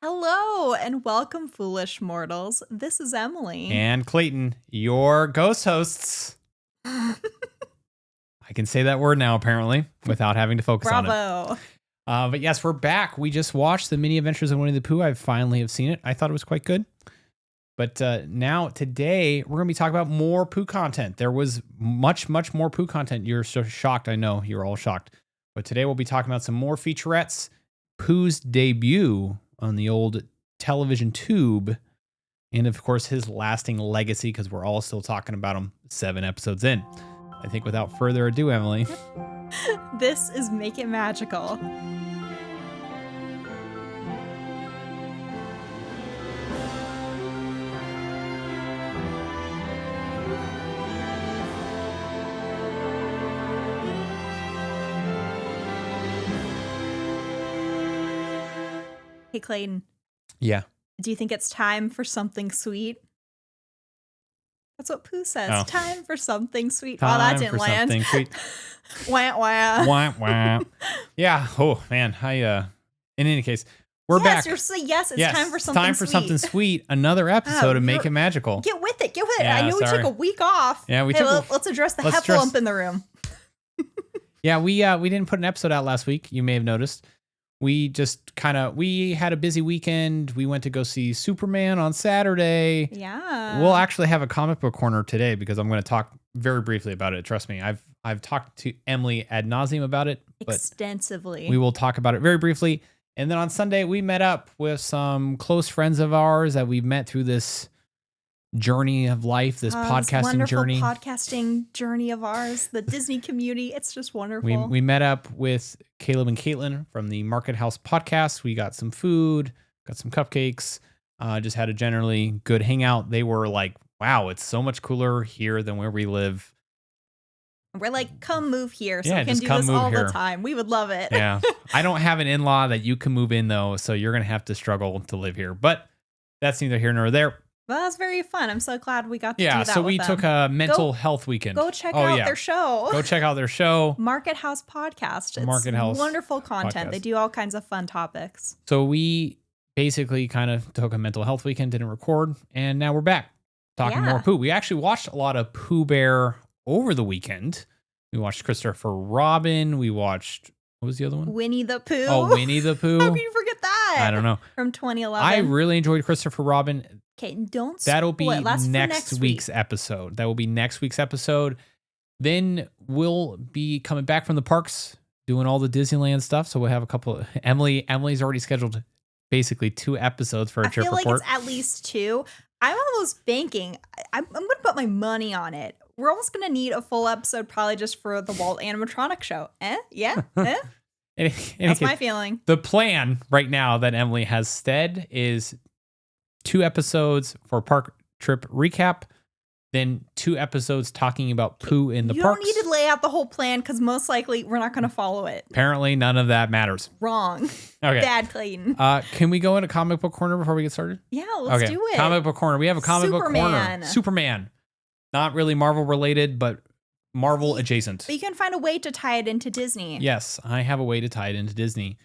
Hello and welcome, foolish mortals. This is Emily. And Clayton, your ghost hosts. I can say that word now, apparently, without having to focus on it. Bravo. But yes, we're back. We just watched the mini adventures of Winnie the Pooh. I finally have seen it. I thought it was quite good. But today, we're going to be talking about more Pooh content. There was much more Pooh content. You're so shocked. I know you're all shocked. But today, we'll be talking about some more featurettes, Pooh's debut on the old television tube, and of course his lasting legacy, because we're all still talking about him 7 episodes in. I think without further ado, Emily. This is Make It Magical. Hey, Clayton. Yeah. Do you think it's time for something sweet? That's what Pooh says. Oh. Time for something sweet. Time Oh, that didn't for land. something sweet. Wah, wah. Wah, wah. Yeah. Oh man. In any case, we're back. Yes, it's Yes, time for something time for sweet. something sweet. Another episode of Make It Magical. Get with it. Yeah, I know we sorry. took a week off. Yeah, let's address the Heffalump in the room. Yeah, we didn't put an episode out last week. You may have noticed. We just we had a busy weekend. We went to go see Superman on Saturday. Yeah. We'll actually have a comic book corner today because I'm going to talk very briefly about it. Trust me. I've talked to Emily ad nauseum about it. But extensively. we will talk about it very briefly. And then on Sunday, we met up with some close friends of ours that we've met through this journey of life, this podcasting journey. Podcasting journey of ours, the Disney community. It's just wonderful. We met up with Caleb and Caitlin from the Market House podcast. We got some food, got some cupcakes, just had a generally good hangout. They were like, wow, it's so much cooler here than where we live. We're like, come move here so Yeah, we can just do come this move all here. the time. We would love it. Yeah. I don't have an in-law that you can move in though, so you're going to have to struggle to live here. But that's neither here nor there. Well, that's very fun. I'm so glad we got to do that. So we took a mental health weekend. Go check out their show. Go check out their show. Market House Podcast. It's Market House wonderful content. podcast. They do all kinds of fun topics. So we basically kind of took a mental health weekend, didn't record, and now we're back talking more Pooh. We actually watched a lot of Pooh Bear over the weekend. We watched Christopher Robin. We watched, what was the other one? Winnie the Pooh. Oh, Winnie the Pooh. How can you forget that? I don't know. From 2011. I really enjoyed Christopher Robin. Okay, don't That'll spoil be it. next week's episode. That will be next week's episode. Then we'll be coming back from the parks, doing all the Disneyland stuff. So we'll have a couple. Emily's already scheduled basically 2 episodes for a trip report. I feel like it's at least 2. I'm almost banking. I'm going to put my money on it. We're almost going to need a full episode probably just for the Walt animatronic show. Yeah? That's my feeling. The plan right now that Emily has said is 2 episodes for park trip recap, then 2 episodes talking about Pooh in the parks. You don't need to lay out the whole plan because most likely we're not going to follow it. Apparently, none of that matters. Wrong. Okay. Bad, Clayton. Can we go into comic book corner before we get started? Yeah, let's do it. Comic book corner. We have a comic book corner. Superman. Not really Marvel related, but Marvel adjacent. But you can find a way to tie it into Disney. Yes, I have a way to tie it into Disney.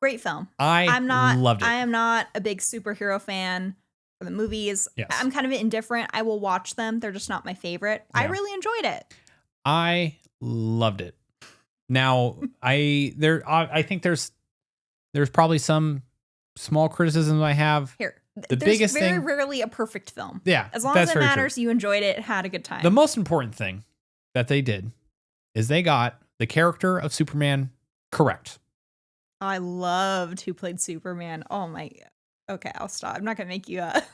Great film. I'm not loved it. I am not a big superhero fan for the movies. Yes. I'm kind of indifferent. I will watch them. They're just not my favorite. Yeah. I really enjoyed it. I loved it. Now, I think there's probably some small criticisms I have. Here. The biggest thing, very rarely a perfect film. Yeah. As long as it matters, you enjoyed it, had a good time. The most important thing that they did is they got the character of Superman correct. I loved who played Superman. Oh my God. Okay, I'll stop. I'm not going to make you I just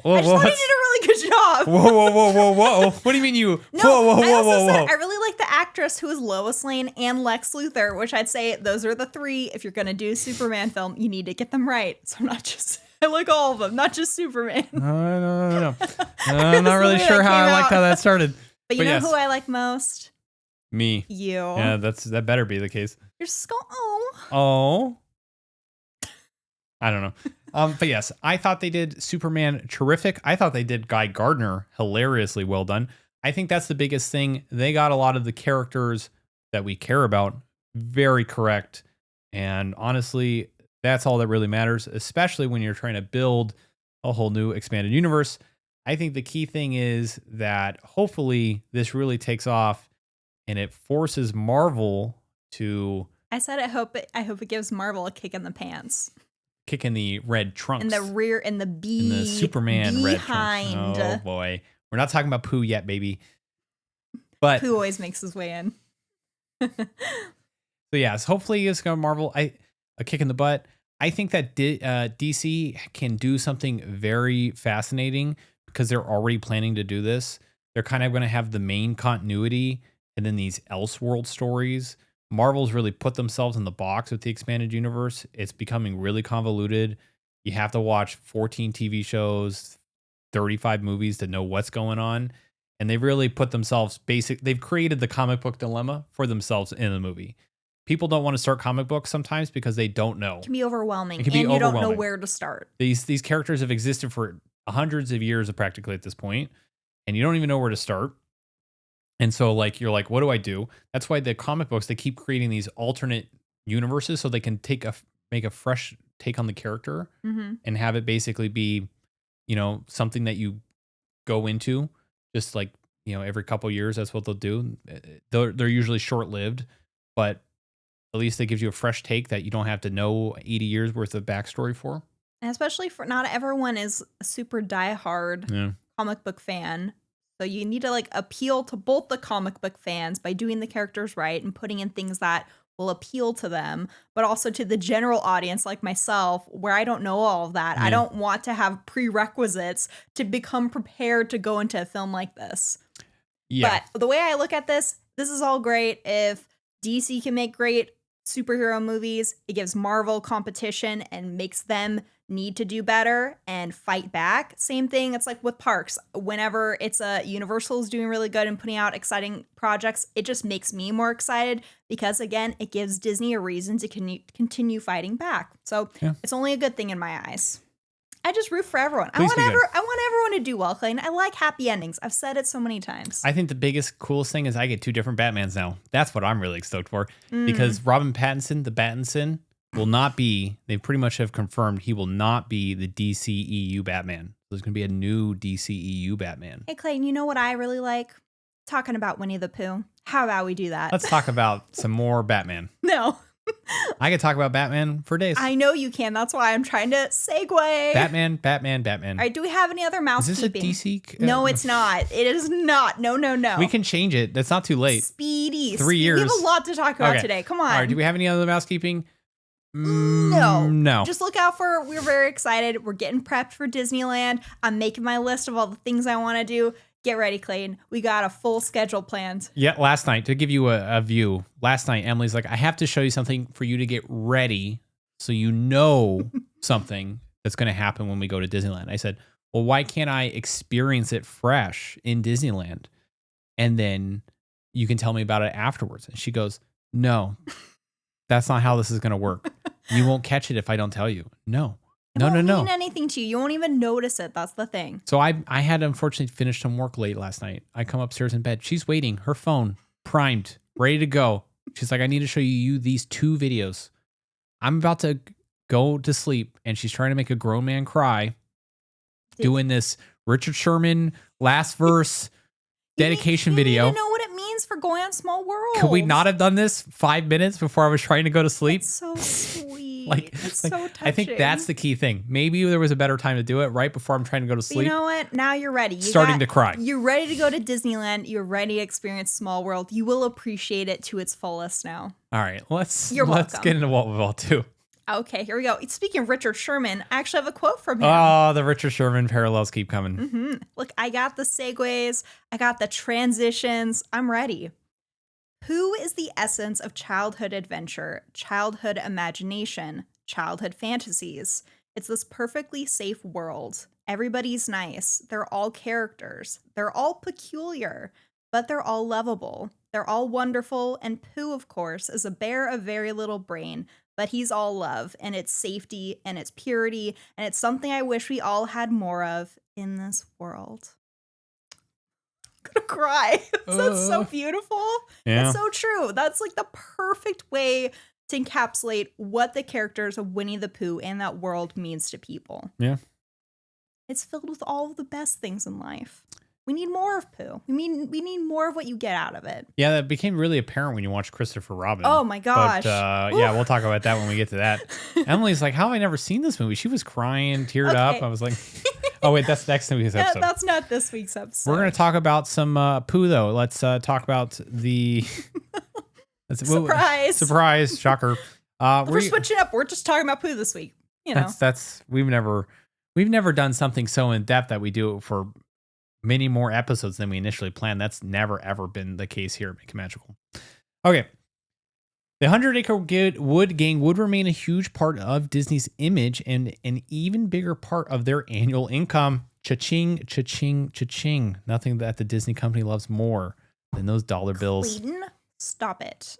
thought he did a really good job. Whoa. What do you mean you? No, whoa. I really like the actress who was Lois Lane and Lex Luthor, which I'd say those are the 3. If you're going to do a Superman film, you need to get them right. So I'm not just... I like all of them, not just Superman. No. I'm not really sure how I liked how that started. But you know who I like most? Me. You. Yeah, that better be the case. You're skull. Oh. I don't know. But yes, I thought they did Superman terrific. I thought they did Guy Gardner hilariously well done. I think that's the biggest thing. They got a lot of the characters that we care about very correct. And honestly, That's all that really matters, especially when you're trying to build a whole new expanded universe. I think the key thing is that hopefully this really takes off and it forces Marvel to. I said I hope it gives Marvel a kick in the pants. Kick in the red trunks. In the rear, in the Superman behind. Red trunks. Oh boy. We're not talking about Pooh yet, baby. But Pooh always makes his way in. So yes, hopefully it's going to Marvel a kick in the butt. I think that DC can do something very fascinating because they're already planning to do this. They're kind of going to have the main continuity and then these Elseworld stories. Marvel's really put themselves in the box with the expanded universe. It's becoming really convoluted. You have to watch 14 TV shows, 35 movies to know what's going on. And they've really put themselves they've created the comic book dilemma for themselves in the movie. People don't want to start comic books sometimes because they don't know. It can be overwhelming. You don't know where to start. These characters have existed for hundreds of years practically at this point, and you don't even know where to start. And so like you're like, what do I do? That's why the comic books, they keep creating these alternate universes so they can make a fresh take on the character and have it basically be, something that you go into just like, every couple years. That's what they'll do. They're usually short-lived, but at least it gives you a fresh take that you don't have to know 80 years worth of backstory for. And especially for not everyone is a super diehard comic book fan. So you need to appeal to both the comic book fans by doing the characters right and putting in things that will appeal to them, but also to the general audience like myself, where I don't know all of that. I don't want to have prerequisites to become prepared to go into a film like this. Yeah. But the way I look at this is all great. If DC can make great superhero movies, it gives Marvel competition and makes them need to do better and fight back. Same thing, it's like with parks. Whenever it's Universal's doing really good and putting out exciting projects, it just makes me more excited because, again, it gives Disney a reason to continue fighting back. So it's only a good thing in my eyes. I just root for everyone. I want everyone to do well, Clayton. I like happy endings. I've said it so many times. I think the biggest, coolest thing is I get 2 different Batmans now. That's what I'm really stoked for. Because Robin Pattinson, the Pattinson, will not be, they pretty much have confirmed he will not be the DCEU Batman. There's going to be a new DCEU Batman. Hey, Clayton, you know what I really like? Talking about Winnie the Pooh. How about we do that? Let's talk about some more Batman. No. I could talk about Batman for days. I know you can. That's why I'm trying to segue. Batman. All right, do we have any other Mousekeeping? Is this a DC? No, it's not. It is not. No. We can change it. That's not too late. Speedy. 3 years. We have a lot to talk about today. Come on. All right, do we have any other Mousekeeping? No. Just look out for, we're very excited. We're getting prepped for Disneyland. I'm making my list of all the things I want to do. Get ready, Clayton. We got a full schedule planned. Yeah, last night, to give you a view, last night, Emily's like, I have to show you something for you to get ready so you know something that's going to happen when we go to Disneyland. I said, well, why can't I experience it fresh in Disneyland? And then you can tell me about it afterwards. And she goes, no, that's not how this is going to work. You won't catch it if I don't tell you. No. It won't mean anything to you. You won't even notice it. That's the thing. So I had unfortunately finished some work late last night. I come upstairs in bed. She's waiting. Her phone primed, ready to go. She's like, I need to show you these 2 videos. I'm about to go to sleep, and she's trying to make a grown man cry, doing this Richard Sherman last verse dedication video. You know what it means for going on Small World. Could we not have done this 5 minutes before I was trying to go to sleep? It's so sweet. It's so touching. I think that's the key thing. Maybe there was a better time to do it right before I'm trying to go to sleep. But you know what? Now you're ready. Starting to cry. You're ready to go to Disneyland. You're ready to experience Small World. You will appreciate it to its fullest now. All right. Let's welcome. Get into what we've all too. Okay, here we go. Speaking of Richard Sherman, I actually have a quote from him. Oh, the Richard Sherman parallels keep coming. Look, I got the segues. I got the transitions. I'm ready. Pooh is the essence of childhood adventure, childhood imagination, childhood fantasies. It's this perfectly safe world. Everybody's nice. They're all characters. They're all peculiar, but they're all lovable. They're all wonderful, and Pooh, of course, is a bear of very little brain, but he's all love, and it's safety, and it's purity, and it's something I wish we all had more of in this world. I'm gonna cry. That's so beautiful. Yeah. That's so true. That's like the perfect way to encapsulate what the characters of Winnie the Pooh and that world means to people. Yeah. It's filled with all of the best things in life. We need more of Pooh. We need more of what you get out of it. Yeah, that became really apparent when you watched Christopher Robin. Oh my gosh. But yeah, we'll talk about that when we get to that. Emily's like, how have I never seen this movie? She was crying, teared up. I was like, oh wait, that's next week's episode. That's not this week's episode. We're going to talk about some Pooh though. Let's talk about the... Surprise. Surprise. Shocker. We're switching up. We're just talking about Pooh this week. You know. That's we've never done something so in depth that we do it for many more episodes than we initially planned. That's never ever been the case here at Make It Magical. Okay. The 100 Acre Wood Gang would remain a huge part of Disney's image and an even bigger part of their annual income. Cha-ching, cha-ching, cha-ching. Nothing that the Disney company loves more than those dollar bills. Clayton, stop it.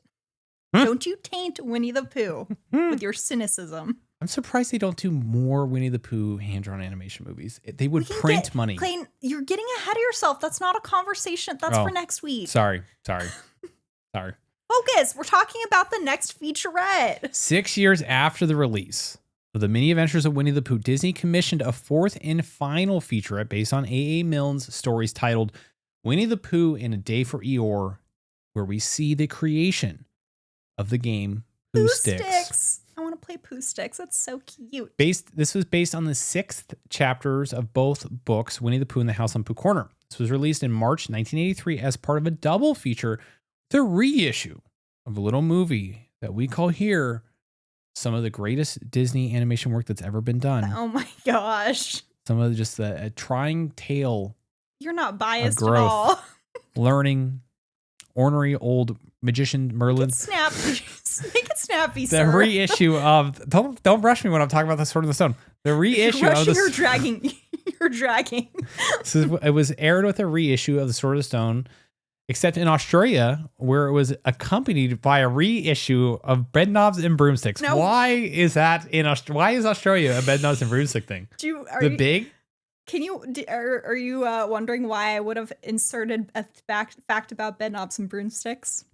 Don't you taint Winnie the Pooh with your cynicism. I'm surprised they don't do more Winnie the Pooh hand-drawn animation movies. They would print money. Clayton, you're getting ahead of yourself. That's not a conversation. That's for next week. Sorry. Focus. We're talking about the next featurette. 6 years after the release of The Mini Adventures of Winnie the Pooh, Disney commissioned a fourth and final featurette based on A.A. Milne's stories titled Winnie the Pooh in a Day for Eeyore, where we see the creation of the game Pooh Sticks. I want to play Pooh Sticks. That's so cute. This was based on the 6th chapters of both books, Winnie the Pooh and the House on Pooh Corner. This was released in March 1983 as part of a double feature, the reissue of a little movie that we call here some of the greatest Disney animation work that's ever been done. Oh my gosh. Some of just a trying tale. You're not biased at all. Learning, ornery old magician Merlin. Make it snappy, the sir. Reissue of don't rush me when I'm talking about the Sword in the Stone. The reissue of the You're dragging. You're dragging. So it was aired with a reissue of the Sword of the Stone, except in Australia, where it was accompanied by a reissue of Bed Knobs and Broomsticks. No. Why is that in Australia? Why is Australia a Bed Knobs and Broomstick thing? Big? Are you wondering why I would have inserted a fact about Bed Knobs and Broomsticks?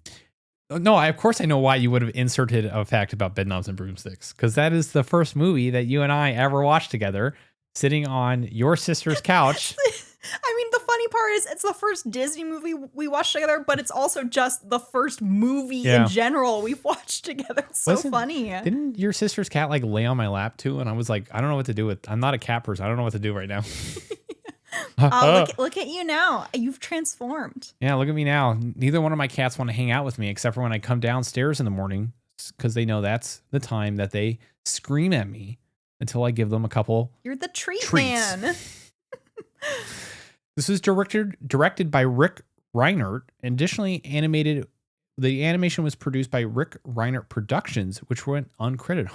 No, of course I know why you would have inserted a fact about Bed Knobs and Broomsticks, because that is the first movie that you and I ever watched together, sitting on your sister's couch. I mean, the funny part is it's the first Disney movie we watched together, but it's also just the first movie in general we've watched together. It's so funny. Didn't your sister's cat like lay on my lap too? And I was like, I don't know what to do with. I'm not a cat person. I don't know what to do right now. Look at you now. You've transformed. Yeah, look at me now. Neither one of my cats want to hang out with me except for when I come downstairs in the morning, because they know that's the time that they scream at me until I give them a couple. You're the treats. Man. This was directed by Rick Reinert. Additionally, the animation was produced by Rick Reinert Productions, which went uncredited.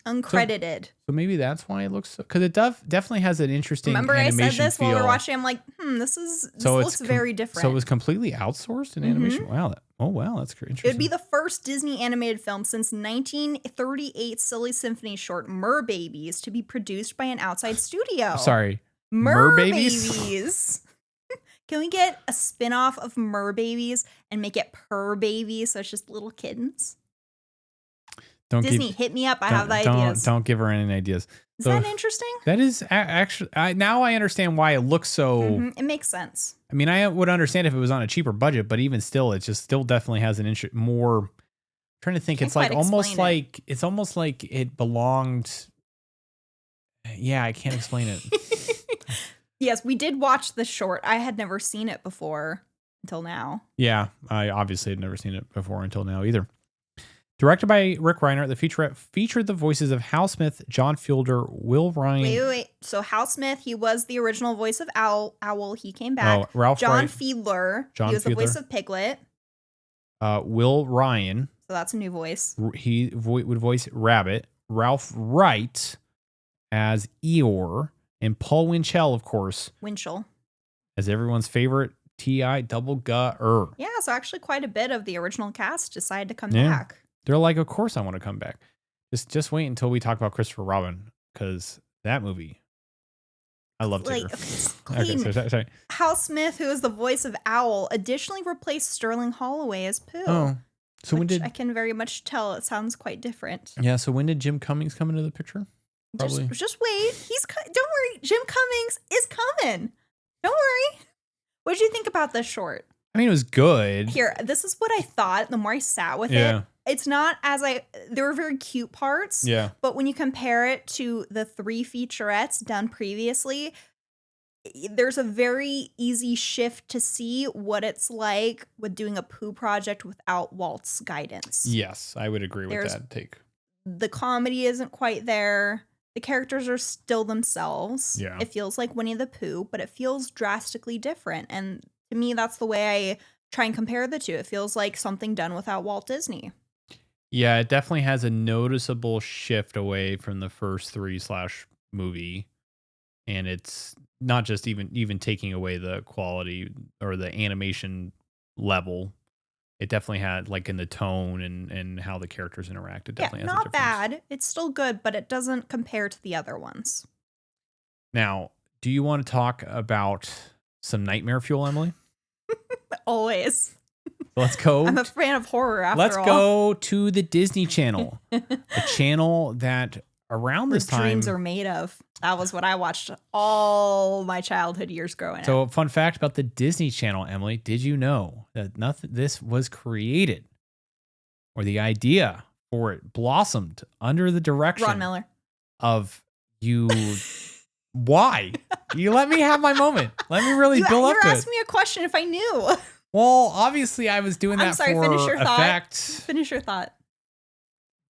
Uncredited. So maybe that's why it looks so, because it definitally has an interesting animation I said this feel. while we were watching. I'm like, this looks very different. So it was completely outsourced in animation? Wow. That's interesting. It would be the first Disney animated film since 1938 Silly Symphony short Merbabies to be produced by an outside studio. Sorry. Merbabies. Can we get a spin-off of Merbabies and make it Purr Babies so it's just little kittens? Disney, hit me up. I have the ideas. Don't give her any ideas. Is that interesting? That is actually, now I understand why it looks so. It makes sense. I mean, I would understand if it was on a cheaper budget, but even still, it just still definitely has an more. I'm trying to think. It's like almost like it belonged. Yeah, I can't explain it. Yes, we did watch the short. I had never seen it before until now. Yeah, I obviously had never seen it before until now either. Directed by Rick Reiner, the featurette featured the voices of Hal Smith, John Fielder, Will Ryan. Wait. So Hal Smith, he was the original voice of Owl. He came back. Oh, Ralph John Wright. Fiedler. He was the voice of Piglet. Will Ryan. So that's a new voice. He would voice Rabbit. Ralph Wright as Eeyore. And Paul Winchell, of course. Winchell. As everyone's favorite T.I. double G-er. Yeah, so actually quite a bit of the original cast decided to come back. They're like, of course I want to come back. Just wait until we talk about Christopher Robin, because that movie, I love Tigger. Okay, sorry. Hal Smith, who is the voice of Owl, additionally replaced Sterling Holloway as Pooh. Oh, So when did I can very much tell it sounds quite different. Yeah. So when did Jim Cummings come into the picture? Probably. Just wait. Don't worry. Jim Cummings is coming. Don't worry. What did you think about this short? I mean, it was good. Here, this is what I thought. The more I sat with it, it's not there were very cute parts. Yeah. But when you compare it to the 3 featurettes done previously, there's a very easy shift to see what it's like with doing a Pooh project without Walt's guidance. Yes, I would agree with that take. The comedy isn't quite there. The characters are still themselves. Yeah. It feels like Winnie the Pooh, but it feels drastically different. And to me, that's the way I try and compare the two. It feels like something done without Walt Disney. Yeah, it definitely has a noticeable shift away from the first 3 movie. And it's not just even taking away the quality or the animation level. It definitely had, like, in the tone and how the characters interact. It definitely has a difference. Not bad. It's still good, but it doesn't compare to the other ones. Now, do you want to talk about some nightmare fuel, Emily? Always. Let's go. I'm a fan of horror after all. Let's go to the Disney Channel. A channel that around this time dreams are made of. That was what I watched all my childhood years growing up. So, fun fact about the Disney Channel, Emily, did you know that this was created, or the idea for it blossomed under the direction Ron Miller of you? Why? You let me have my moment. Let me really build up to it. You're asking me a question if I knew. Well, obviously I was doing that for finish your effect. Thought. Finish your thought.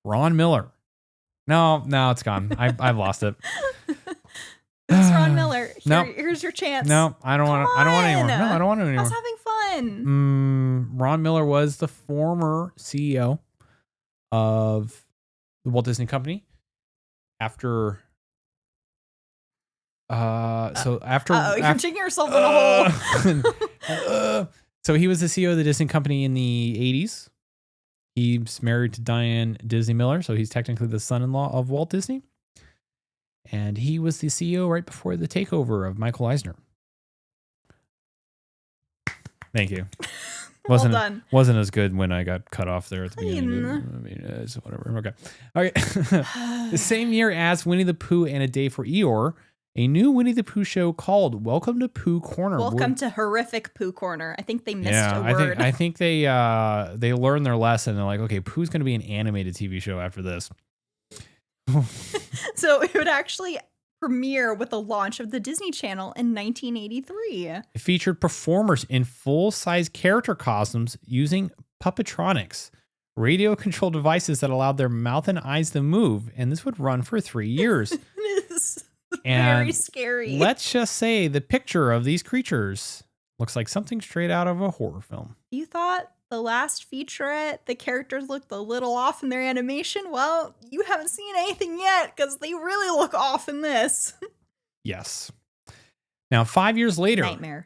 Ron Miller. No, it's gone. I've lost it. It's Ron Miller. Here's your chance. No, I don't want it anymore. No, I don't want it anymore. I was having fun. Ron Miller was the former CEO of the Walt Disney Company. After you're digging yourself in a hole. So he was the CEO of the Disney Company in the 80s. He's married to Diane Disney Miller, so he's technically the son-in-law of Walt Disney. And he was the CEO right before the takeover of Michael Eisner. Thank you. Well done. Wasn't as good when I got cut off there at the beginning. It's whatever. Okay. The same year as Winnie the Pooh and A Day for Eeyore, a new Winnie the Pooh show called Welcome to Pooh Corner. Welcome to horrific Pooh Corner. I think they missed a word. I think they learned their lesson. They're like, okay, Pooh's going to be an animated TV show after this. So it would actually premiere with the launch of the Disney Channel in 1983. It featured performers in full-size character costumes using puppetronics, radio-controlled devices that allowed their mouth and eyes to move, and this would run for 3 years. It is and very scary. Let's just say the picture of these creatures looks like something straight out of a horror film. You thought the last featurette, the characters looked a little off in their animation? Well, you haven't seen anything yet because they really look off in this. Yes. Now, 5 years later,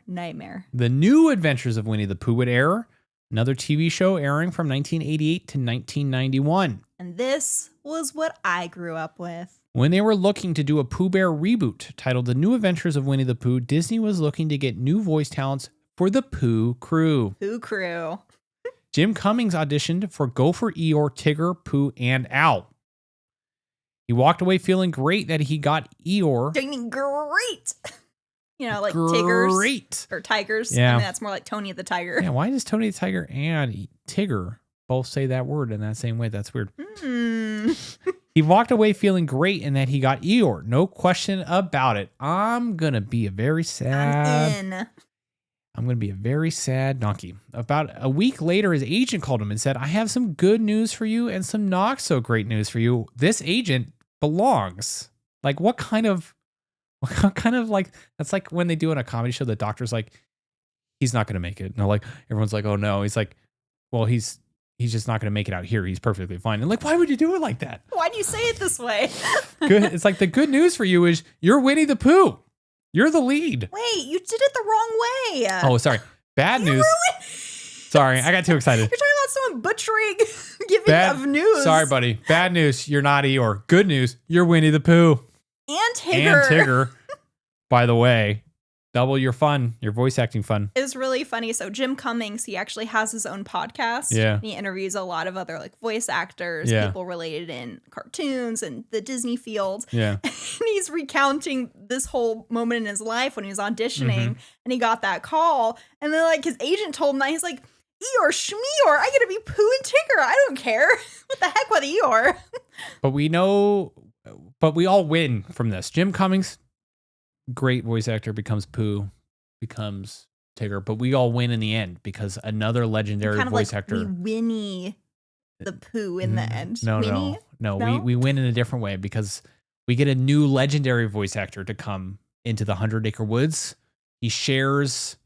Nightmare. The New Adventures of Winnie the Pooh would air, another TV show airing from 1988 to 1991. And this was what I grew up with. When they were looking to do a Pooh Bear reboot titled The New Adventures of Winnie the Pooh, Disney was looking to get new voice talents for the Pooh Crew. Pooh Crew. Jim Cummings auditioned for For Eeyore, Tigger, Pooh, and Owl. He walked away feeling great that he got Eeyore. Great. You know, like great. Tiggers or Tigers. Yeah. I mean, that's more like Tony the Tiger. Yeah, why does Tony the Tiger and Tigger both say that word in that same way? That's weird. He walked away feeling great and that he got Eeyore. No question about it. I'm going to be a very sad donkey. About a week later, his agent called him and said, I have some good news for you and some not so great news for you. This agent belongs. Like, what kind of like, that's like when they do in a comedy show, the doctor's like, he's not going to make it. And like, everyone's like, oh no. He's like, well, he's just not going to make it out here. He's perfectly fine. And like, why would you do it like that? Why do you say it this way? Good. It's like the good news for you is you're Winnie the Pooh. You're the lead. Wait, you did it the wrong way. Oh, sorry. Bad news. Sorry, I got too excited. You're talking about someone butchering giving of news. Sorry, buddy. Bad news. You're not Eeyore. Good news. You're Winnie the Pooh. And Tigger. By the way, Double your fun, your voice acting fun. It was really funny. So Jim Cummings, he actually has his own podcast. Yeah. He interviews a lot of other like voice actors, people related in cartoons and the Disney field. Yeah. And he's recounting this whole moment in his life when he was auditioning and he got that call. And then like his agent told him that he's like, Eeyore, Schmeeyor, I get to be Pooh and Tigger. I don't care. What the heck with Eeyore? But we all win from this. Jim Cummings, great voice actor, becomes Pooh, becomes Tigger, but we all win in the end because another legendary kind of voice like actor. We Winnie the Pooh in the end. No. We win in a different way because we get a new legendary voice actor to come into the 100 Acre Woods. He shares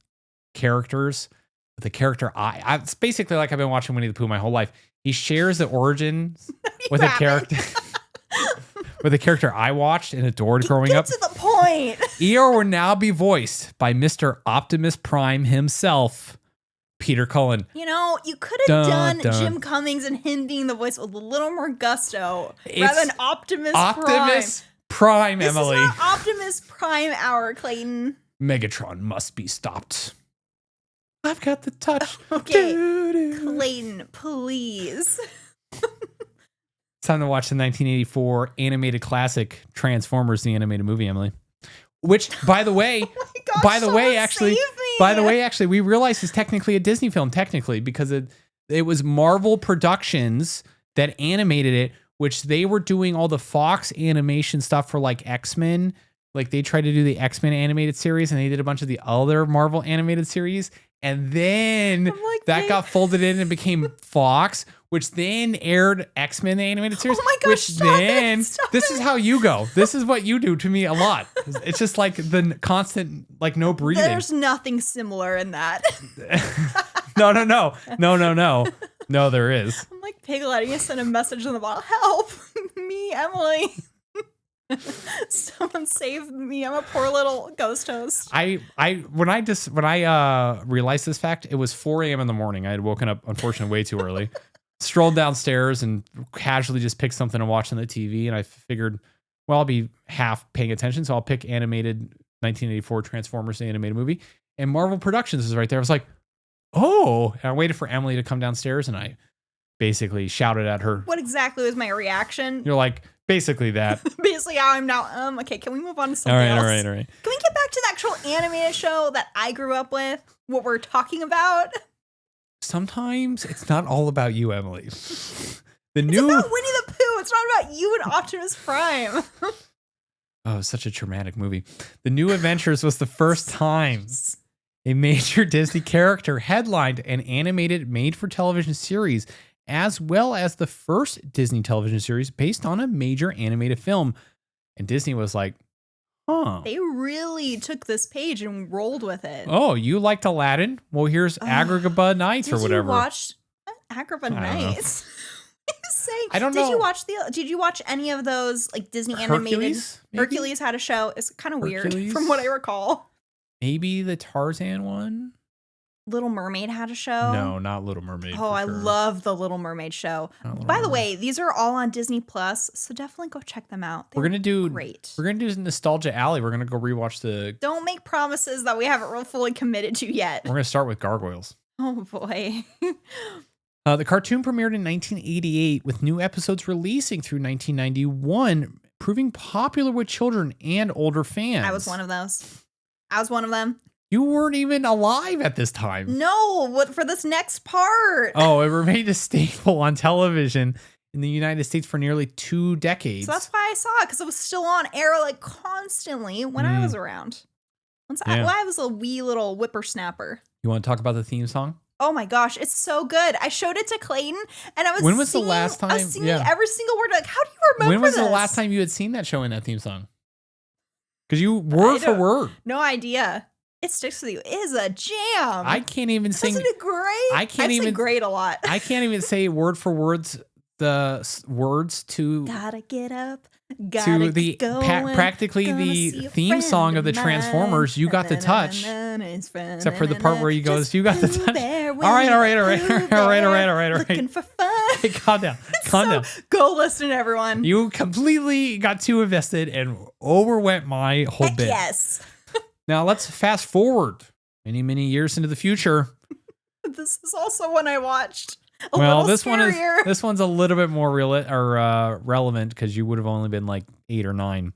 characters with the character it's basically like I've been watching Winnie the Pooh my whole life. He shares the origins with a character. With a character I watched and adored growing up. Get to the point. Eeyore will now be voiced by Mr. Optimus Prime himself, Peter Cullen. You know, you could have done Jim Cummings and him being the voice with a little more gusto rather than Optimus Prime, Emily. This is not Optimus Prime hour, Clayton. Megatron must be stopped. I've got the touch. Okay, Clayton, please. It's time to watch the 1984 animated classic Transformers, the animated movie, Emily. Which, by the way, actually, we realize is technically a Disney film, because it was Marvel Productions that animated it, which they were doing all the Fox animation stuff for like X-Men. Like they tried to do the X-Men animated series and they did a bunch of the other Marvel animated series. And then that got folded in and became Fox, which then aired X-Men the animated series. Oh my gosh, stop this it. is how you go. This is what you do to me a lot. It's just like the constant, like no breathing. There's nothing similar in that. No. No, there is. I'm like Piglet. You send a message in the bottle. Help me, Emily. Someone save me. I'm a poor little ghost host. When I realized this fact, it was 4 a.m. in the morning. I had woken up, unfortunately, way too early. Strolled downstairs and casually just picked something to watch on the TV. And I figured, well, I'll be half paying attention. So I'll pick animated 1984 Transformers, the animated movie. And Marvel Productions is right there. I was like, oh. And I waited for Emily to come downstairs and I basically shouted at her. What exactly was my reaction? You're like, basically that. Basically how I'm now. Okay, can we move on to something else? All right. Can we get back to the actual animated show that I grew up with? What we're talking about? Sometimes it's not all about you, Emily. It's about Winnie the Pooh. It's not about you and Optimus Prime. Oh, such a traumatic movie. The New Adventures was the first time a major Disney character headlined an animated made-for-television series, as well as the first Disney television series based on a major animated film. And Disney was like, huh. They really took this page and rolled with it. Oh, you liked Aladdin? Well, here's Agrabah Nights or whatever. Did you watch Agrabah Nights? I don't know. Did you watch any of those like Disney animated? Hercules had a show. It's kind of weird from what I recall. Maybe the Tarzan one? Little Mermaid had a show. No, not Little Mermaid. Oh, I love the Little Mermaid show. By the way, these are all on Disney Plus, so definitely go check them out. We're gonna do great. We're gonna do Nostalgia Alley. We're gonna go rewatch the. Don't make promises that we haven't fully committed to yet. We're gonna start with Gargoyles. Oh boy. The cartoon premiered in 1988 with new episodes releasing through 1991, proving popular with children and older fans. I was one of those. I was one of them. You weren't even alive at this time. No, what for this next part? Oh, it remained a staple on television in the United States for nearly 2 decades. So that's why I saw it, because it was still on air like constantly when I was around. I was a wee little whippersnapper. You want to talk about the theme song? Oh my gosh, it's so good. I showed it to Clayton and I was When was the last time? I was singing every single word. Like, how do you remember When was this? the last time you had seen that show in that theme song? Because you word for word. No idea. It sticks with you. It is a jam. I can't even sing. Isn't it great? I can't even great a lot. I can't even say word for words the words to. Gotta get up. To the practically the theme song of the Transformers, You Got the Touch. Except for the part where he goes, You Got the Touch. All right. Looking for fun. Hey, calm down. Go listen, everyone. You completely got too invested and overwent my whole bit. Yes. Now let's fast forward many years into the future. This is also one I watched. This one's a little bit more relevant because you would have only been like 8 or 9.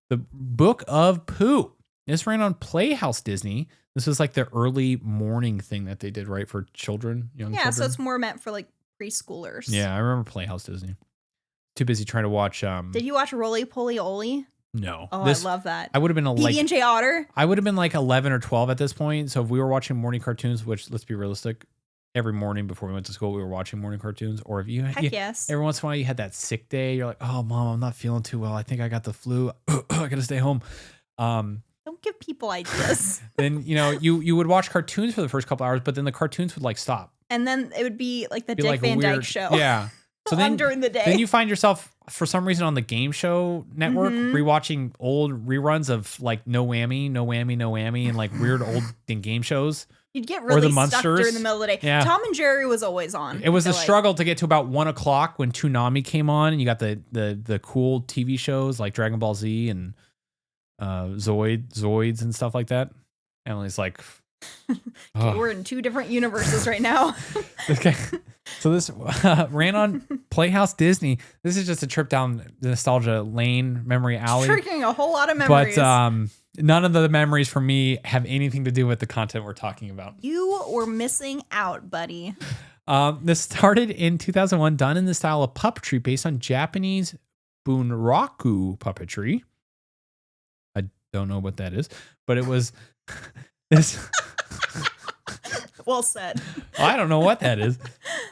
The Book of Pooh. This ran on Playhouse Disney. This was like the early morning thing that they did, right, for children, young children. So it's more meant for like preschoolers. Yeah, I remember Playhouse Disney. Too busy trying to watch. Did you watch Roly Poly Oly? No. Oh, I love that. I would have been PB&J Otter. I would have been like 11 or 12 at this point. So if we were watching morning cartoons, which let's be realistic, every morning before we went to school, we were watching morning cartoons. Or if you, yes, every once in a while you had that sick day, you're like, oh, Mom, I'm not feeling too well. I think I got the flu. I got to stay home. Don't give people ideas. Then, you would watch cartoons for the first couple hours, but then the cartoons would like stop. And then it would be like the Dick Van Dyke Show. Yeah. So then during the day. Then you find yourself, for some reason, on the Game Show Network, rewatching old reruns of like No Whammy, and like weird old game shows. You'd get really stuck during the middle of the day. Yeah. Tom and Jerry was always on. It was a struggle to get to about 1 o'clock when Toonami came on, and you got the cool TV shows like Dragon Ball Z and Zoids and stuff like that. Emily's like, we're in 2 different universes right now. Okay. So this ran on Playhouse Disney. This is just a trip down the nostalgia lane, memory alley. Triggering a whole lot of memories. But none of the memories for me have anything to do with the content we're talking about. You were missing out, buddy. This started in 2001, done in the style of puppetry based on Japanese bunraku puppetry. I don't know what that is, but it was this... Well said. I don't know what that is.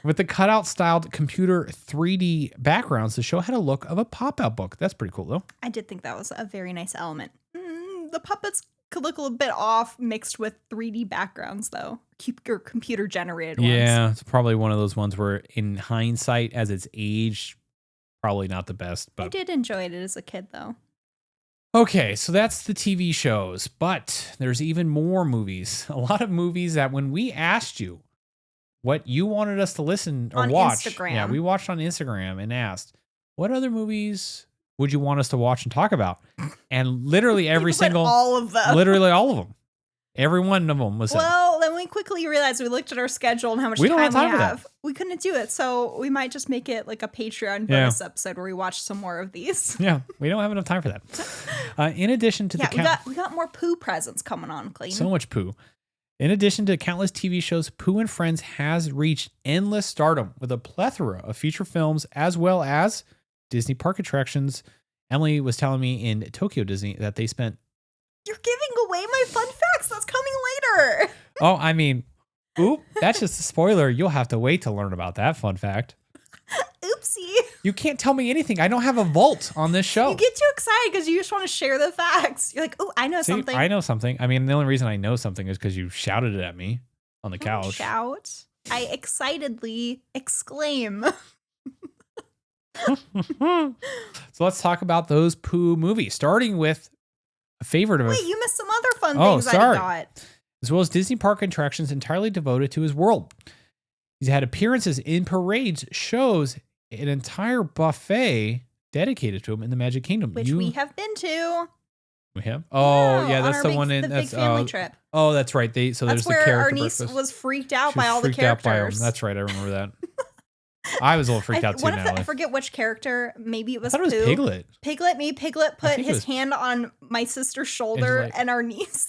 With the cutout styled computer 3D backgrounds, the show had a look of a pop-out book. That's pretty cool, though. I did think that was a very nice element. The puppets could look a little bit off mixed with 3D backgrounds, though. Or computer generated ones. Yeah, it's probably one of those ones where, in hindsight, as it's aged, probably not the best. But I did enjoy it as a kid, though. Okay, so that's the TV shows, but there's even more movies. A lot of movies that when we asked you what you wanted us to listen or on watch. Instagram. Yeah, we watched on Instagram and asked, what other movies would you want us to watch and talk about? And literally every single... all of them. Literally all of them. Every one of them was... Well, then we quickly realized we looked at our schedule and how much time we have. We couldn't do it, so we might just make it like a Patreon bonus episode where we watch some more of these. Yeah, we don't have enough time for that. In addition to we got more Pooh presents coming on, Clayton. So much Pooh. In addition to countless TV shows, Pooh and Friends has reached endless stardom with a plethora of feature films as well as Disney park attractions. Emily was telling me in Tokyo Disney that they spent... You're giving away my fun facts. That's coming later. Oh, I mean, that's just a spoiler. You'll have to wait to learn about that fun fact. Oopsie. You can't tell me anything. I don't have a vault on this show. You get too excited because you just want to share the facts. You're like, oh, I know something. I know something. I mean, the only reason I know something is because you shouted it at me on the couch. Shout. I excitedly exclaim. So let's talk about those Pooh movies, starting with a favorite of Wait, you missed some other fun things I got. As well as Disney park attractions entirely devoted to his world. He's had appearances in parades, shows, an entire buffet dedicated to him in the Magic Kingdom. Which we have been to. We have? Oh, yeah, that's the one in... The big family trip. Oh, that's right. There's the character where our niece was freaked out by all the characters. That's right, I remember that. I was a little freaked out too, I forget which character. Maybe it was Pooh. It was Piglet. Piglet put his hand on my sister's shoulder, and our niece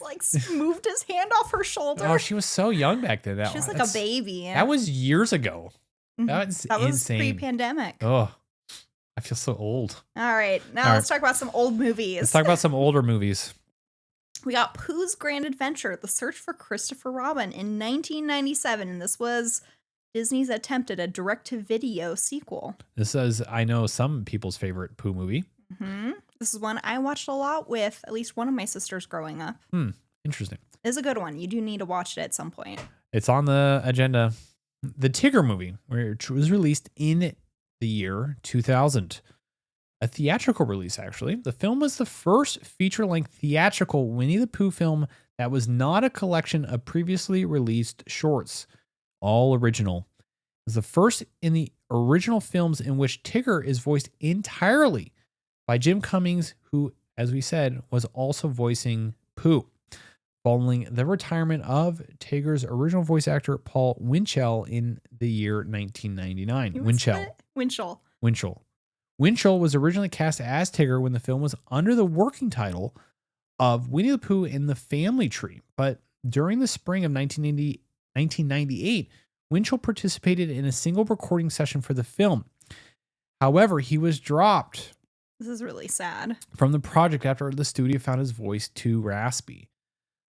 moved his hand off her shoulder. Oh, she was so young back then. She was like a baby. That was years ago. Mm-hmm. That was insane. Pre-pandemic. Oh, I feel so old. All right, now let's talk about some old movies. Let's talk about some older movies. We got Pooh's Grand Adventure: The Search for Christopher Robin in 1997, and this was Disney's attempt at a direct-to-video sequel. This is, I know, some people's favorite Pooh movie. Mm-hmm. This is one I watched a lot with at least one of my sisters growing up. Interesting. It's a good one. You do need to watch it at some point. It's on the agenda. The Tigger Movie, which was released in the year 2000. A theatrical release, actually. The film was the first feature-length theatrical Winnie the Pooh film that was not a collection of previously released shorts. All original. It was the first in the original films in which Tigger is voiced entirely by Jim Cummings, who, as we said, was also voicing Pooh. following the retirement of Tigger's original voice actor Paul Winchell in the year 1999. Winchell was originally cast as Tigger when the film was under the working title of Winnie the Pooh and the Family Tree. But during the spring of 1998, Winchell participated in a single recording session for the film. However, he was dropped. This is really sad. From the project after the studio found his voice too raspy.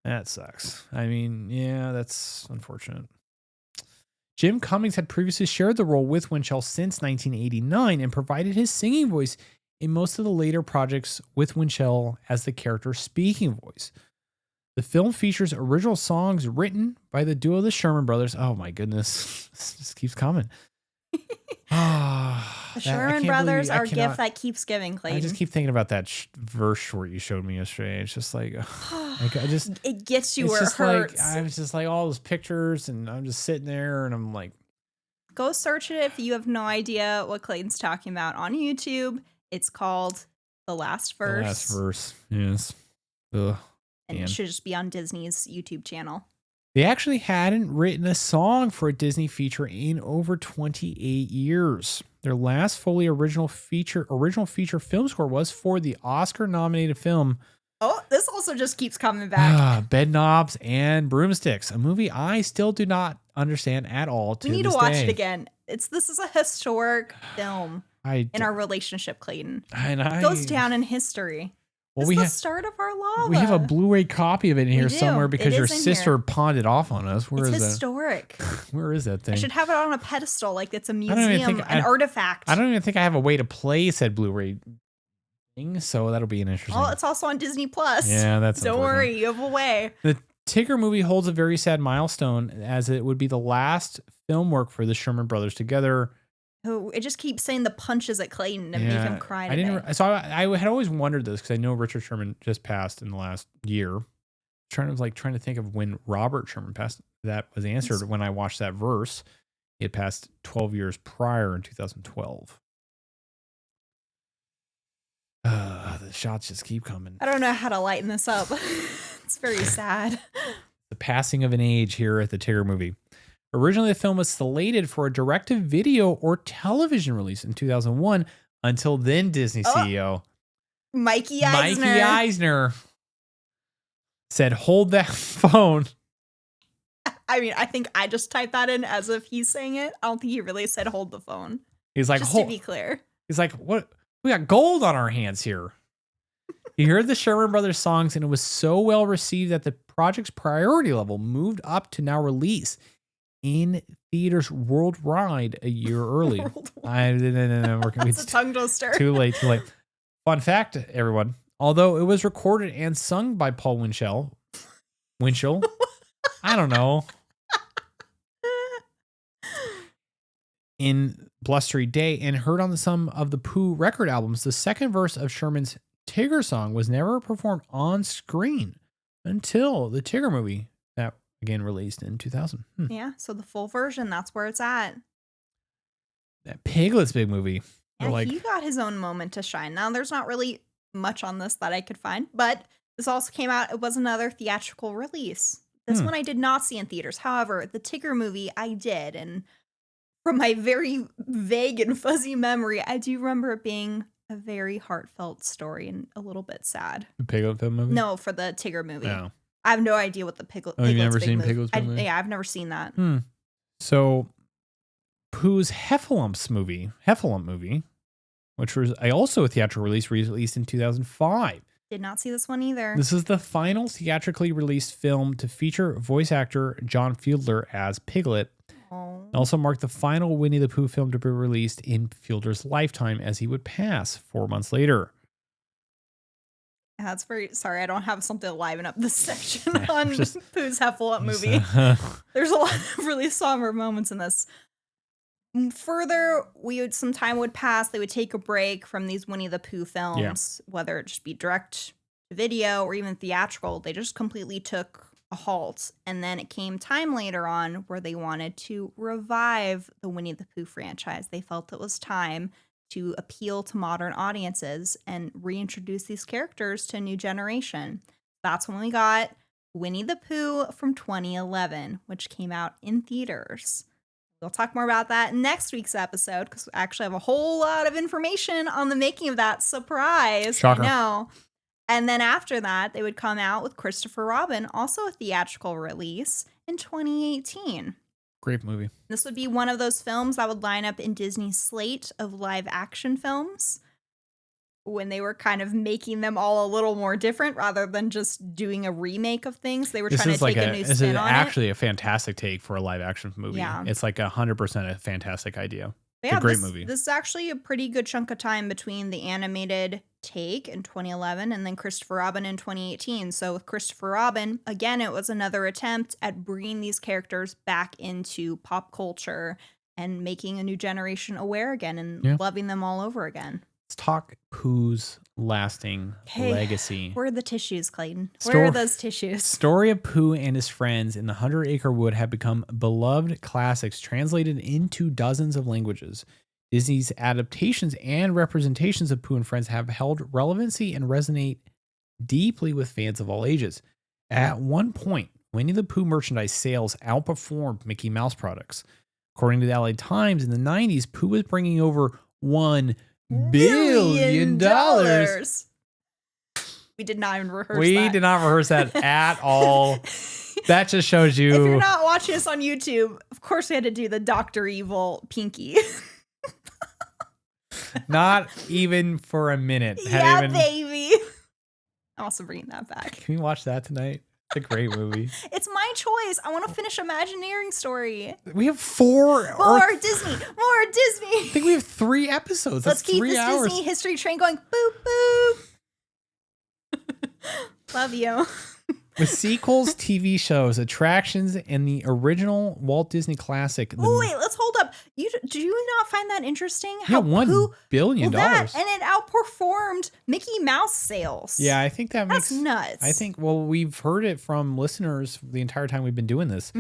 That sucks. I mean, yeah, that's unfortunate. Jim Cummings had previously shared the role with Winchell since 1989 and provided his singing voice in most of the later projects with Winchell as the character's speaking voice. The film features original songs written by the duo the Sherman Brothers. Oh my goodness. This just keeps coming. The Sherman Brothers are a gift that keeps giving, Clayton. I just keep thinking about that verse short you showed me yesterday. It's just like, it gets you where it hurts. I was just like all those pictures, and I'm just sitting there, and I'm like, go search it if you have no idea what Clayton's talking about on YouTube. It's called The Last Verse. The Last Verse, yes. Ugh, and it should just be on Disney's YouTube channel. They actually hadn't written a song for a Disney feature in over 28 years. Their last fully original feature film score was for the Oscar-nominated film. Oh, this also just keeps coming back. Bed Knobs and Broomsticks, a movie I still do not understand at all. We need to watch it again. This is a historic film in our relationship, Clayton. It goes down in history. Well, it's the start of our lava. We have a Blu-ray copy of it in here somewhere because your sister pawned it off on us. Where is it? It's historic. Where is that thing? I should have it on a pedestal like it's a museum, an artifact. I don't even think I have a way to play said Blu-ray thing, so that'll be an interesting. Oh, it's also on Disney Plus. Yeah, that's Don't worry, you have a way. The Tigger movie holds a very sad milestone as it would be the last film work for the Sherman Brothers together. Oh, it just keeps saying the punches at Clayton and make him cry today. I had always wondered this because I know Richard Sherman just passed in the last year. Trying to think of when Robert Sherman passed. That was answered when I watched that verse. It passed 12 years prior in 2012. The shots just keep coming. I don't know how to lighten this up. It's very sad. The passing of an age here at the Tigger movie. Originally, the film was slated for a direct-to-video or television release in 2001. Until then, Disney CEO Mikey Eisner said, "Hold that phone." I mean, I think I just typed that in as if he's saying it. I don't think he really said "hold the phone." He's like, just to be clear. He's like, "What? We got gold on our hands here." He heard the Sherman Brothers songs, and it was so well received that the project's priority level moved up to now release in theaters worldwide a year early. No. That's a tongue twister. Too late. Fun fact, everyone. Although it was recorded and sung by Paul Winchell, I don't know, in Blustery Day and heard on some of the Pooh record albums, the second verse of Sherman's Tigger song was never performed on screen until the Tigger movie that again released in 2000. Yeah, so the full version, that's where it's at. That Piglet's big movie. Yeah, he got his own moment to shine. Now, there's not really much on this that I could find, but this also came out. It was another theatrical release. This one I did not see in theaters. However, the Tigger movie I did, and from my very vague and fuzzy memory, I do remember it being a very heartfelt story and a little bit sad. The Piglet film movie? No, for the Tigger movie. No. I have no idea what the Piglet. Oh, you've never seen Piglet's movie? Yeah, I've never seen that. So, Pooh's Heffalump movie, which was also a theatrical release, released in 2005. Did not see this one either. This is the final theatrically released film to feature voice actor John Fiedler as Piglet. It also marked the final Winnie the Pooh film to be released in Fiedler's lifetime, as he would pass 4 months later. That's very sorry. I don't have something to liven up this section on Pooh's Heffalump movie. There's a lot of really somber moments in this. Further, some time would pass. They would take a break from these Winnie the Pooh films, whether it just be direct to video or even theatrical. They just completely took a halt. And then it came time later on where they wanted to revive the Winnie the Pooh franchise. They felt it was time to appeal to modern audiences and reintroduce these characters to a new generation. That's when we got Winnie the Pooh from 2011, which came out in theaters. We'll talk more about that in next week's episode because we actually have a whole lot of information on the making of that. Surprise. Shocker. I know. And then after that, they would come out with Christopher Robin, also a theatrical release in 2018. Great movie. This would be one of those films that would line up in Disney's slate of live action films when they were kind of making them all a little more different rather than just doing a remake of things. They were trying to take a new spin on it. This is actually a fantastic take for a live action movie. Yeah. It's like 100% a fantastic idea. But it's a great movie. This is actually a pretty good chunk of time between the animated take in 2011 and then Christopher Robin in 2018. So with Christopher Robin, again, it was another attempt at bringing these characters back into pop culture and making a new generation aware again and loving them all over again. Let's talk Pooh's lasting legacy. Where are the tissues, Clayton? Where are those tissues? Story of Pooh and his friends in the 100 Acre Wood have become beloved classics translated into dozens of languages. Disney's adaptations and representations of Pooh and Friends have held relevancy and resonate deeply with fans of all ages. At one point, Winnie the Pooh merchandise sales outperformed Mickey Mouse products. According to the LA Times, in the 90s, Pooh was bringing over $1 billion. We did not even rehearse that. We did not rehearse that at all. That just shows you. If you're not watching us on YouTube, of course we had to do the Dr. Evil Pinky. Not even for a minute. Baby. I'm also bringing that back. Can we watch that tonight? It's a great movie. It's my choice. I want to finish Imagineering Story. We have 4 More Disney. I think we have 3 episodes. Let's keep 3 this hours. Disney history train going. Boop, boop. Love you. With sequels, TV shows, attractions, and the original Walt Disney classic. Wait, let's hold up. Do you not find that interesting? How $1 billion. And it outperformed Mickey Mouse sales. Yeah, I think that's nuts. I think, we've heard it from listeners the entire time we've been doing this,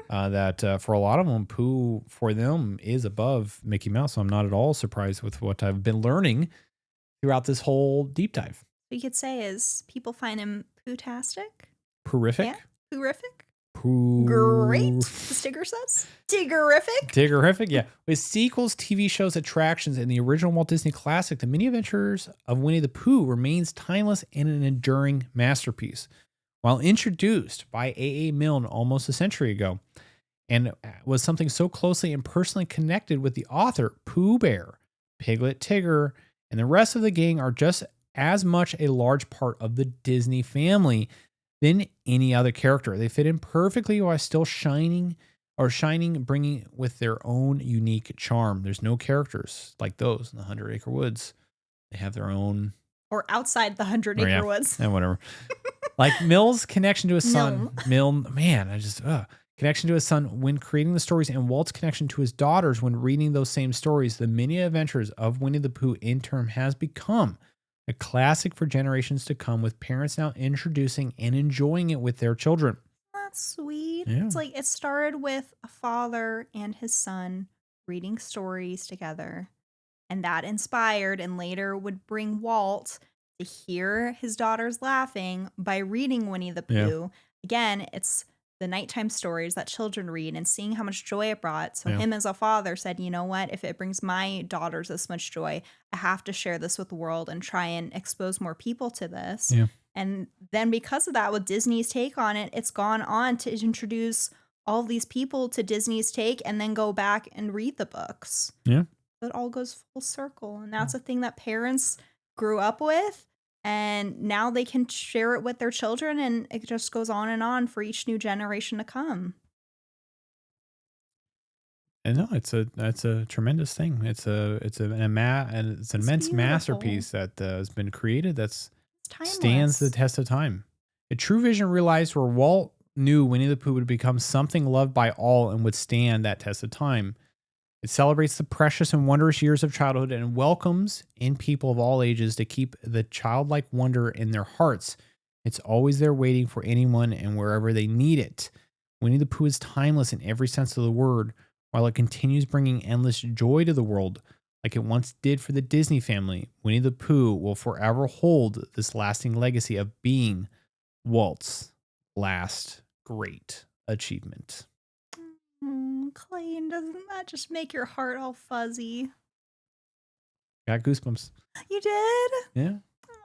that for a lot of them, Pooh for them is above Mickey Mouse. So I'm not at all surprised with what I've been learning throughout this whole deep dive. What you could say is people find him Pooh-tastic. Pooh-rific? Yeah, Pooh-rific. Pooh. Great, as Tigger says. Tiggerific. Tiggerific, yeah. With sequels, TV shows, attractions, and the original Walt Disney classic, The Many Adventures of Winnie the Pooh remains timeless and an enduring masterpiece. While introduced by A.A. Milne almost a century ago, and was something so closely and personally connected with the author, Pooh Bear, Piglet, Tigger, and the rest of the gang are just as much a large part of the Disney family than any other character. They fit in perfectly while still shining, bringing with their own unique charm. There's no characters like those in the 100 Acre Woods. They have their own. Or outside the 100 Acre Woods. And whatever. Like Milne's connection to his son. Connection to his son when creating the stories, and Walt's connection to his daughters when reading those same stories. The Many Adventures of Winnie the Pooh in turn has become a classic for generations to come, with parents now introducing and enjoying it with their children. That's sweet. Yeah. It's like it started with a father and his son reading stories together, and that inspired and later would bring Walt to hear his daughters laughing by reading Winnie the Pooh. Yeah. Again, it's the nighttime stories that children read and seeing how much joy it brought. So him as a father said, you know what, if it brings my daughters this much joy, I have to share this with the world and try and expose more people to this. Yeah. And then because of that, with Disney's take on it, it's gone on to introduce all these people to Disney's take and then go back and read the books. Yeah. So it all goes full circle. And that's a thing that parents grew up with. And now they can share it with their children, and it just goes on and on for each new generation to come. And no, it's a tremendous thing. It's an immense beautiful masterpiece that has been created. Stands the test of time. A true vision realized where Walt knew Winnie the Pooh would become something loved by all and would stand that test of time. It celebrates the precious and wondrous years of childhood and welcomes in people of all ages to keep the childlike wonder in their hearts. It's always there waiting for anyone and wherever they need it. Winnie the Pooh is timeless in every sense of the word, while it continues bringing endless joy to the world like it once did for the Disney family. Winnie the Pooh will forever hold this lasting legacy of being Walt's last great achievement. Clayton, doesn't that just make your heart all fuzzy? Got goosebumps. You did? Yeah.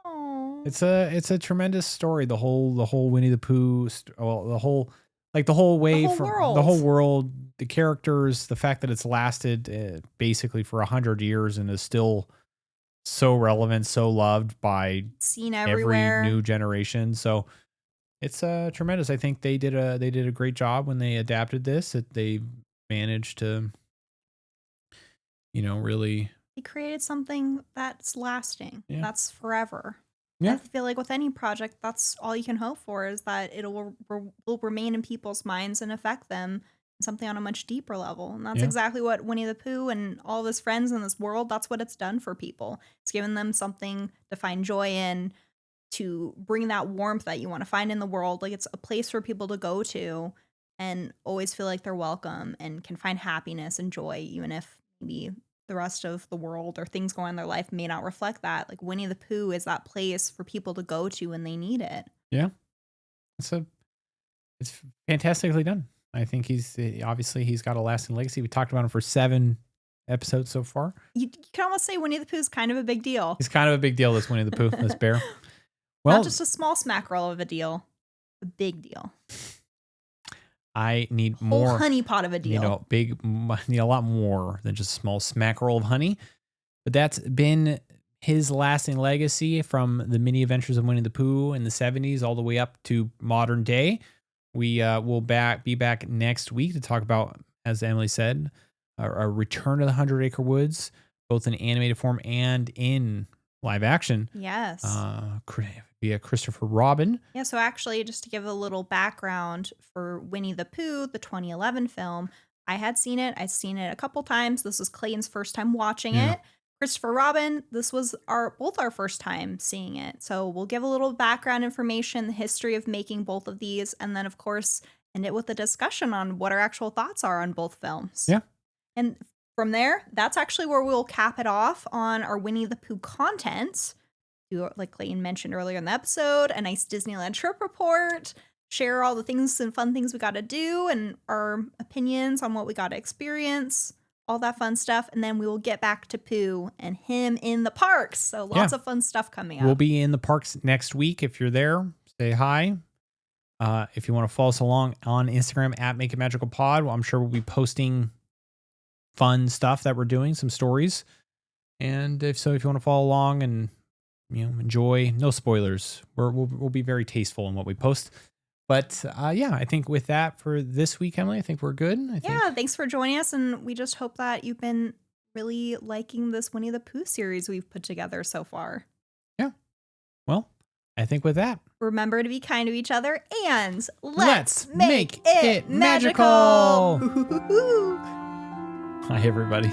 Oh. It's a tremendous story. The whole Winnie the Pooh, the whole way from the whole world, the characters, the fact that it's lasted basically for 100 years and is still so relevant, so loved by seen everywhere, every new generation. So it's tremendous. I think they did a great job when they adapted this. That they managed to, really. They created something that's lasting. Yeah. That's forever. Yeah. I feel like with any project, that's all you can hope for, is that it will remain in people's minds and affect them something on a much deeper level. And that's exactly what Winnie the Pooh and all of his friends in this world, that's what it's done for people. It's given them something to find joy in, to bring that warmth that you want to find in the world. Like, it's a place for people to go to and always feel like they're welcome and can find happiness and joy, even if maybe the rest of the world or things going on in their life may not reflect that. Like, Winnie the Pooh is that place for people to go to when they need it. Yeah. It's fantastically done. I think he's got a lasting legacy. We talked about him for 7 episodes so far. You can almost say Winnie the Pooh is kind of a big deal. He's kind of a big deal, this Winnie the Pooh, this bear. Well, not just a small smack roll of a deal, a big deal. I need more. Whole honey pot of a deal. I need a lot more than just a small smack roll of honey. But that's been his lasting legacy from the mini adventures of Winnie the Pooh in the 70s all the way up to modern day. We will be back next week to talk about, as Emily said, a return to the 100 Acre Woods, both in animated form and in live action. Yes. Via Christopher Robin. Yeah, so actually, just to give a little background for Winnie the Pooh, the 2011 film, I had seen it. I'd seen it a couple times. This was Clayton's first time watching it. Christopher Robin, this was both our first time seeing it. So we'll give a little background information, the history of making both of these, and then, of course, end it with a discussion on what our actual thoughts are on both films. Yeah. And from there, that's actually where we'll cap it off on our Winnie the Pooh content. Do, like Clayton mentioned earlier in the episode, a nice Disneyland trip report, share all the things and fun things we got to do and our opinions on what we got to experience, all that fun stuff. And then we will get back to Pooh and him in the parks. So lots of fun stuff coming up. We'll be in the parks next week. If you're there, say hi. If you want to follow us along on Instagram at Make It Magical Pod, I'm sure we'll be posting fun stuff that we're doing, some stories. And if you want to follow along and enjoy, no spoilers. We'll be very tasteful in what we post. But I think with that for this week, Emily, I think we're good. Thanks for joining us, and we just hope that you've been really liking this Winnie the Pooh series we've put together so far. Yeah. Well, I think with that, remember to be kind to each other, and let's make it magical. Hi, everybody.